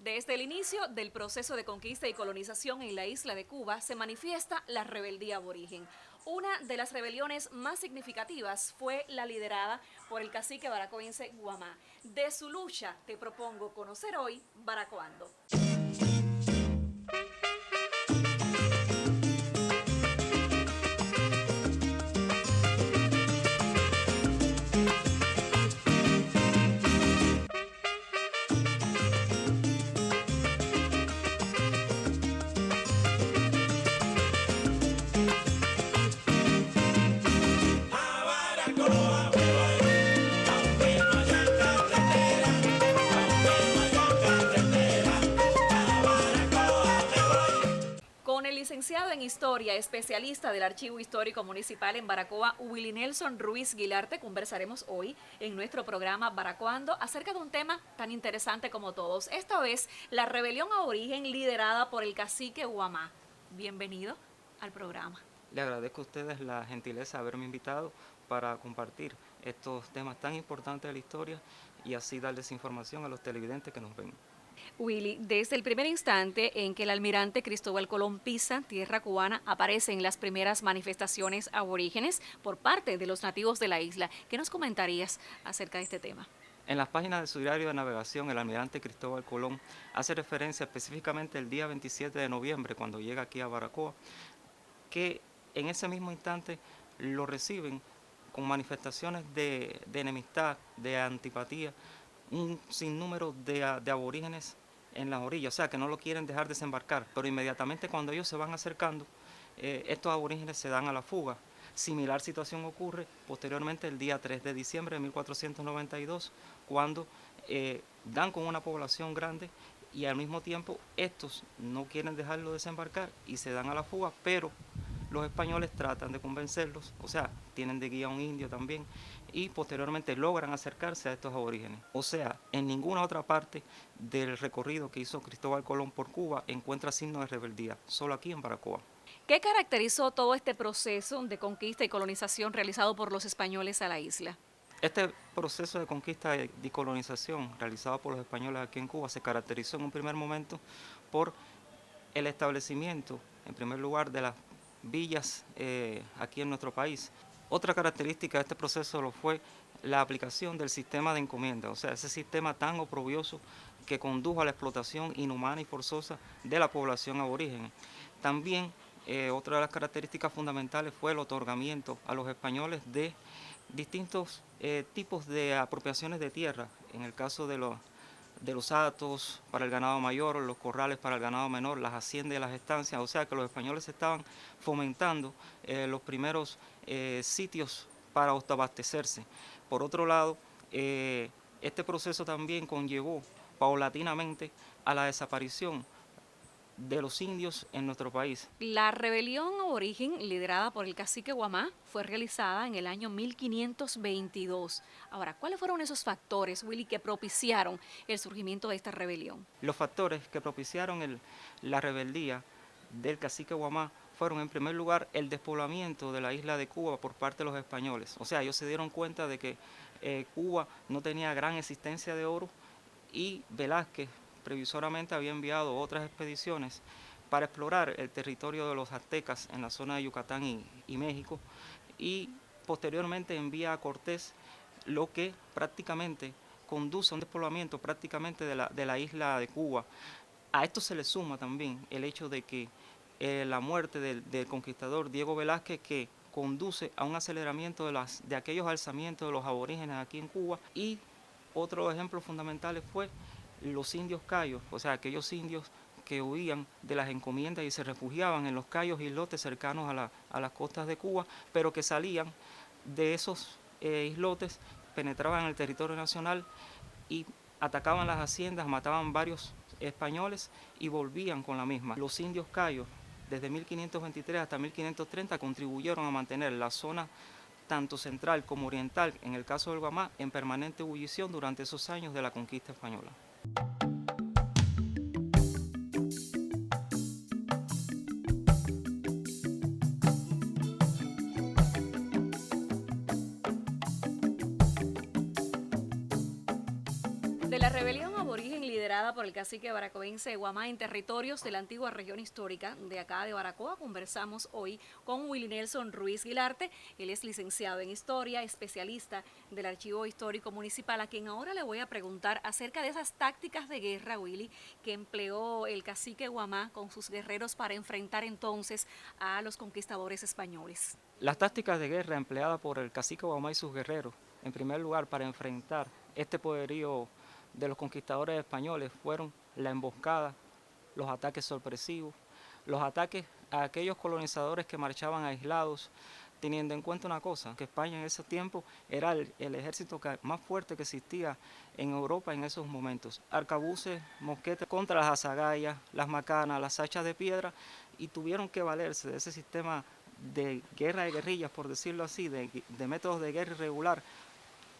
Desde el inicio del proceso de conquista y colonización en la isla de Cuba se manifiesta la rebeldía aborigen. Una de las rebeliones más significativas fue la liderada por el cacique baracoense Guamá. De su lucha te propongo conocer hoy Baracoando. Con el licenciado en Historia, especialista del Archivo Histórico Municipal en Baracoa, Willy Nelson Ruiz Guilarte, conversaremos hoy en nuestro programa Baracoando acerca de un tema tan interesante como todos. Esta vez, la rebelión aborigen liderada por el cacique Guamá. Bienvenido al programa. Le agradezco a ustedes la gentileza de haberme invitado para compartir estos temas tan importantes de la historia y así darles información a los televidentes que nos ven. Willy, desde el primer instante en que el almirante Cristóbal Colón pisa tierra cubana, aparecen las primeras manifestaciones aborígenes por parte de los nativos de la isla. ¿Qué nos comentarías acerca de este tema? En las páginas de su diario de navegación, el almirante Cristóbal Colón hace referencia específicamente el día 27 de noviembre, cuando llega aquí a Baracoa, que en ese mismo instante lo reciben con manifestaciones de enemistad, de antipatía, un sinnúmero de aborígenes en las orillas, o sea que no lo quieren dejar desembarcar, pero inmediatamente cuando ellos se van acercando, estos aborígenes se dan a la fuga. Similar situación ocurre posteriormente el día 3 de diciembre de 1492, cuando dan con una población grande y al mismo tiempo estos no quieren dejarlo desembarcar y se dan a la fuga, pero los españoles tratan de convencerlos, o sea, tienen de guía a un indio también, y posteriormente logran acercarse a estos aborígenes. O sea, en ninguna otra parte del recorrido que hizo Cristóbal Colón por Cuba encuentra signos de rebeldía, solo aquí en Baracoa. ¿Qué caracterizó todo este proceso de conquista y colonización realizado por los españoles a la isla? Este proceso de conquista y colonización realizado por los españoles aquí en Cuba se caracterizó en un primer momento por el establecimiento, en primer lugar, de las villas aquí en nuestro país. Otra característica de este proceso lo fue la aplicación del sistema de encomienda, o sea, ese sistema tan oprobioso que condujo a la explotación inhumana y forzosa de la población aborigen. También otra de las características fundamentales fue el otorgamiento a los españoles de distintos tipos de apropiaciones de tierra, en el caso de los hatos para el ganado mayor, los corrales para el ganado menor, las haciendas y las estancias, o sea que los españoles estaban fomentando los primeros sitios para autoabastecerse. Por otro lado, este proceso también conllevó paulatinamente a la desaparición de los indios en nuestro país. La rebelión aborigen, liderada por el cacique Guamá, fue realizada en el año 1522. Ahora, ¿cuáles fueron esos factores, Willy, que propiciaron el surgimiento de esta rebelión? Los factores que propiciaron la rebeldía del cacique Guamá fueron, en primer lugar, el despoblamiento de la isla de Cuba por parte de los españoles. O sea, ellos se dieron cuenta de que Cuba no tenía gran existencia de oro y Velázquez previsoramente había enviado otras expediciones para explorar el territorio de los aztecas en la zona de Yucatán y México, y posteriormente envía a Cortés, lo que prácticamente conduce a un despoblamiento prácticamente de la isla de Cuba. A esto se le suma también el hecho de que la muerte del conquistador Diego Velázquez, que conduce a un aceleramiento de aquellos alzamientos de los aborígenes aquí en Cuba. Y otro ejemplo fundamental fue los indios cayos, o sea, aquellos indios que huían de las encomiendas y se refugiaban en los cayos islotes cercanos a las costas de Cuba, pero que salían de esos islotes, penetraban en el territorio nacional y atacaban las haciendas, mataban varios españoles y volvían con la misma. Los indios cayos, desde 1523 hasta 1530, contribuyeron a mantener la zona tanto central como oriental, en el caso del Guamá, en permanente ebullición durante esos años de la conquista española. De la rebelión aborigen liderada empleada por el cacique baracoense de Guamá en territorios de la antigua región histórica de acá de Baracoa. Conversamos hoy con Willy Nelson Ruiz Guilarte. Él es licenciado en Historia, especialista del Archivo Histórico Municipal, a quien ahora le voy a preguntar acerca de esas tácticas de guerra, Willy, que empleó el cacique Guamá con sus guerreros para enfrentar entonces a los conquistadores españoles. Las tácticas de guerra empleadas por el cacique Guamá y sus guerreros, en primer lugar, para enfrentar este poderío de los conquistadores españoles, fueron la emboscada, los ataques sorpresivos, los ataques a aquellos colonizadores que marchaban aislados, teniendo en cuenta una cosa, que España en ese tiempo era el ejército más fuerte que existía en Europa en esos momentos. Arcabuces, mosquetes contra las azagallas, las macanas, las hachas de piedra, y tuvieron que valerse de ese sistema de guerra de guerrillas, por decirlo así, de métodos de guerra irregular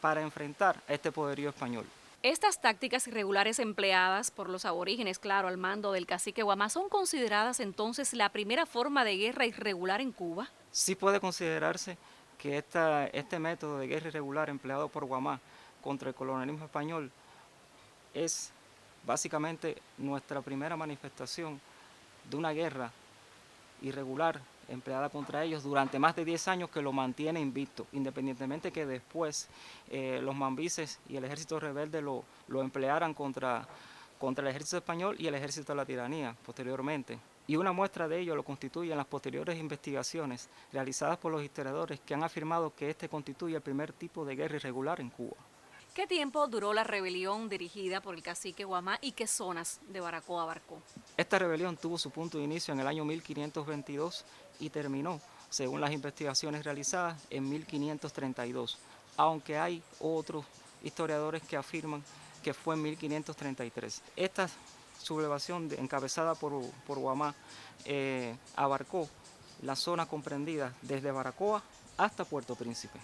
para enfrentar a este poderío español. Estas tácticas irregulares empleadas por los aborígenes, claro, al mando del cacique Guamá, ¿son consideradas entonces la primera forma de guerra irregular en Cuba? Sí puede considerarse que este método de guerra irregular empleado por Guamá contra el colonialismo español es básicamente nuestra primera manifestación de una guerra irregular empleada contra ellos durante más de 10 años, que lo mantiene invicto, independientemente que después los mambises y el ejército rebelde lo emplearan contra el ejército español y el ejército de la tiranía posteriormente. Y una muestra de ello lo constituyen las posteriores investigaciones realizadas por los historiadores, que han afirmado que este constituye el primer tipo de guerra irregular en Cuba. ¿Qué tiempo duró la rebelión dirigida por el cacique Guamá y qué zonas de Baracoa abarcó? Esta rebelión tuvo su punto de inicio en el año 1522 y terminó, según las investigaciones realizadas, en 1532, aunque hay otros historiadores que afirman que fue en 1533. Esta sublevación encabezada por Guamá abarcó la zona comprendida desde Baracoa hasta Puerto Príncipe.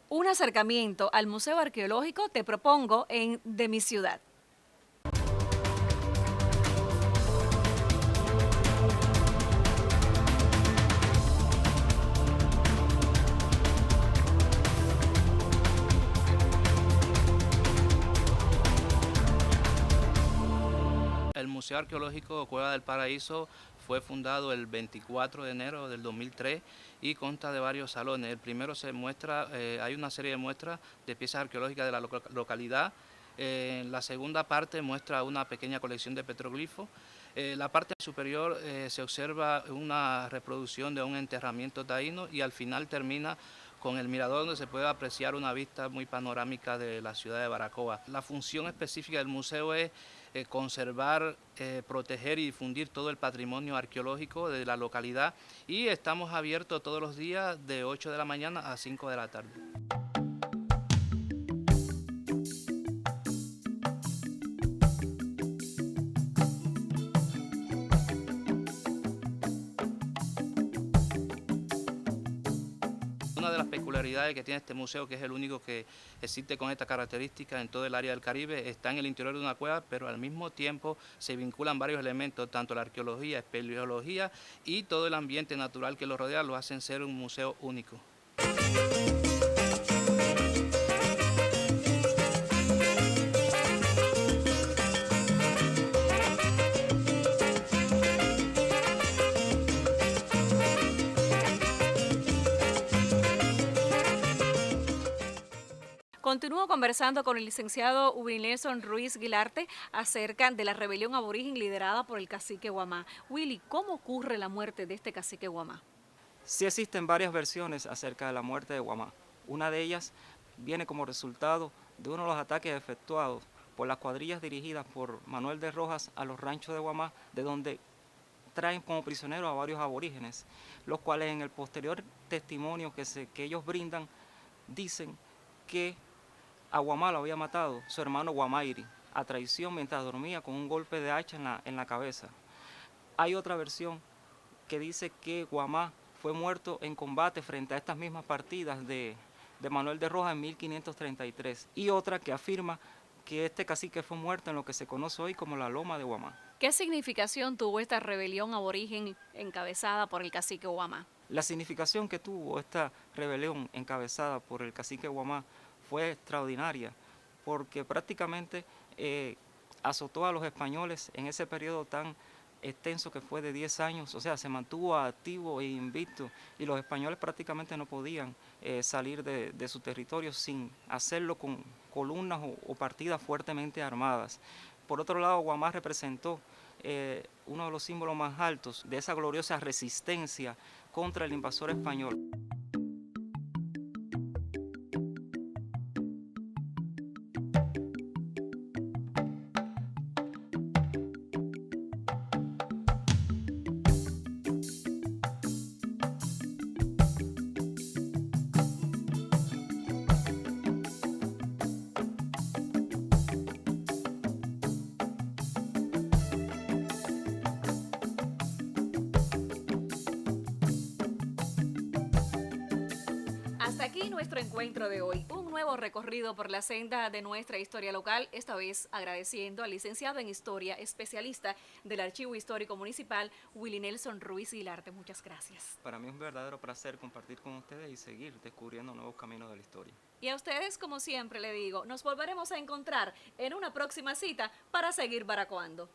Un acercamiento al Museo Arqueológico te propongo en De mi ciudad. El Museo Arqueológico Cueva del Paraíso fue fundado el 24 de enero del 2003 y consta de varios salones. El primero se muestra, hay una serie de muestras de piezas arqueológicas de la localidad. La segunda parte muestra una pequeña colección de petroglifos. La parte superior se observa una reproducción de un enterramiento taíno y al final termina con el mirador, donde se puede apreciar una vista muy panorámica de la ciudad de Baracoa. La función específica del museo es conservar, proteger y difundir todo el patrimonio arqueológico de la localidad, y estamos abiertos todos los días de 8 de la mañana a 5 de la tarde. Una de las peculiaridades que tiene este museo, que es el único que existe con esta característica en todo el área del Caribe, está en el interior de una cueva, pero al mismo tiempo se vinculan varios elementos, tanto la arqueología, espeleología y todo el ambiente natural que lo rodea, lo hacen ser un museo único. Continúo conversando con el licenciado Willy Nelson Ruiz Guilarte acerca de la rebelión aborigen liderada por el cacique Guamá. Willy, ¿cómo ocurre la muerte de este cacique Guamá? Sí existen varias versiones acerca de la muerte de Guamá. Una de ellas viene como resultado de uno de los ataques efectuados por las cuadrillas dirigidas por Manuel de Rojas a los ranchos de Guamá, de donde traen como prisioneros a varios aborígenes, los cuales en el posterior testimonio que ellos brindan dicen que a Guamá lo había matado su hermano Guamairi a traición mientras dormía con un golpe de hacha en la cabeza. Hay otra versión que dice que Guamá fue muerto en combate frente a estas mismas partidas de Manuel de Rojas en 1533, y otra que afirma que este cacique fue muerto en lo que se conoce hoy como la Loma de Guamá. ¿Qué significación tuvo esta rebelión aborigen encabezada por el cacique Guamá? La significación que tuvo esta rebelión encabezada por el cacique Guamá fue extraordinaria, porque prácticamente azotó a los españoles en ese periodo tan extenso que fue de 10 años, o sea, se mantuvo activo e invicto, y los españoles prácticamente no podían salir de su territorio sin hacerlo con columnas o partidas fuertemente armadas. Por otro lado, Guamá representó uno de los símbolos más altos de esa gloriosa resistencia contra el invasor español. Hasta aquí nuestro encuentro de hoy, un nuevo recorrido por la senda de nuestra historia local, esta vez agradeciendo al licenciado en Historia, especialista del Archivo Histórico Municipal, Willy Nelson Ruiz Guilarte. Muchas gracias. Para mí es un verdadero placer compartir con ustedes y seguir descubriendo nuevos caminos de la historia. Y a ustedes, como siempre le digo, nos volveremos a encontrar en una próxima cita para seguir baracoando.